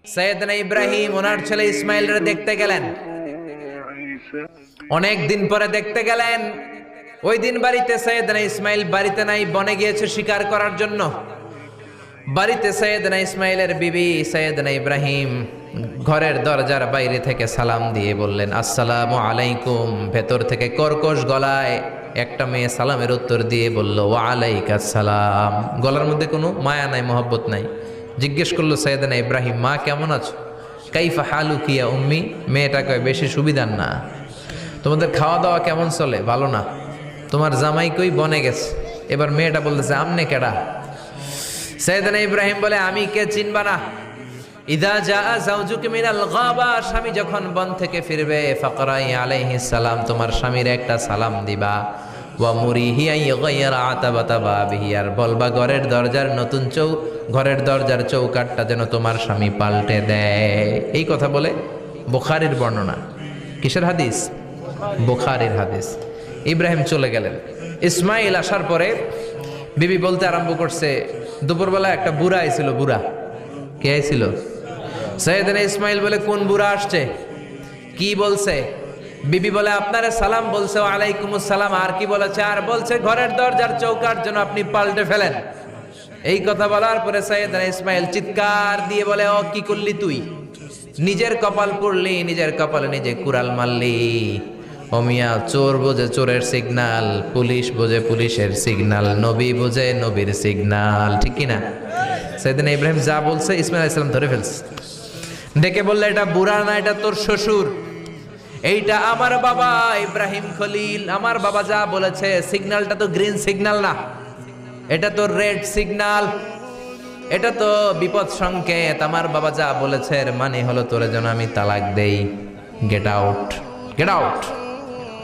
সৈয়দনা ইব্রাহিম ওনার ছেলে ইসমাইলরে দেখতে গেলেন। অনেক দিন পরে দেখতে গেলেন। ওই দিন বাড়িতে সৈয়দনা ইসমাইল বাড়িতে নাই, বনে গিয়েছে শিকার করার জন্য। বাড়িতে সৈয়দনা ইসমাইলের বিবি সৈয়দনা ইব্রাহিম ঘরের দরজার বাইরে থেকে সালাম দিয়ে বললেন, আসসালামু আলাইকুম। ভেতর থেকে কর্কশ গলায় একটা মেয়ে সালামের উত্তর দিয়ে বলল, ওয়া আলাইকাস সালাম। গলার মধ্যে কোনো মায়া নাই, মহব্বত নাই। জিজ্ঞেস করলো সৈয়দনা ইব্রাহিম, মা কেমন আছো? কাইফা হালুকি ইয়া উম্মি। মেয়েটা কয়, বেশি সুবিধার না। তোমাদের খাওয়া দাওয়া কেমন চলে? ভালো না। তোমার জামাই কই? বনে গেছে। এবার মেয়েটা বলতেছে, আমনে কেডা? সৈয়দনা ইব্রাহিম বলে, আমি কে চিনবা না? ইদা জাআ যাওজুকা মিনাল গাবা, স্বামী যখন বন থেকে ফিরবে, ফাকরাই আলাইহিস সালাম, তোমার স্বামীর একটা সালাম দিবা। ওয়া মুরিহি আইয়াগাইরা আতাবাতা বাবিহি, আর বলবা ঘরের দরজার চৌকাটটা যেন তোমার স্বামী পাল্টে দেয়। এই কথা বলে বুখারীর বর্ণনা। কিসের হাদিস? বুখারীর হাদিস। ইব্রাহিম চলে গেলেন। ইসমাইল আসার পরে বিবি বলতে আরম্ভ করছে, দুপুরবেলা একটা বুড়া আইছিল। বুড়া কে আইছিল? সৈয়দনা ইসমাইল বলে, কোন বুড়া আসছে? কি বলছে? বিবি বলে, আপনারে সালাম বলছে। ওয়ালাইকুমুস সালাম। আর কি বলেছে? আর বলছে ঘরের দরজার চৌকাট যেন আপনি পাল্টে ফেলেন। এই কথা বলার পরে সৈয়দনা ইসমাইল চিৎকার দিয়ে বলে, ও কি করলি তুই? নিজের কপাল পুড়লি, নিজের কপালে নিজে কুড়াল মারলি। অমিয়া, চোর বোঝে চোরের সিগনাল, পুলিশ বোঝে পুলিশের সিগনাল, নবী বোঝে নবীর সিগনাল। ঠিক কিনা? সৈয়দনা ইব্রাহিম যা বলছে ইসমাইল আলাইহিস সালাম ধরে ফেলছে। ডেকে বললে, এটা বুড়া না, এটা তোর শ্বশুর। এইটা আমার বাবা ইব্রাহিম খলিল। আমার বাবা যা বলেছে, সিগন্যালটা তো গ্রিন সিগন্যাল না, এটা তো রেড সিগন্যাল। এটা তো বিপদ সংকেত। আমার বাবা যা বলেছে এর মানে হলো তোরে যেন আমি তালাক দেই। Get out, get out.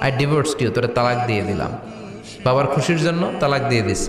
I divorced you. তোরে তালাক দিয়ে দিলাম। বাবার খুশির জন্য তালাক দিয়ে দিস।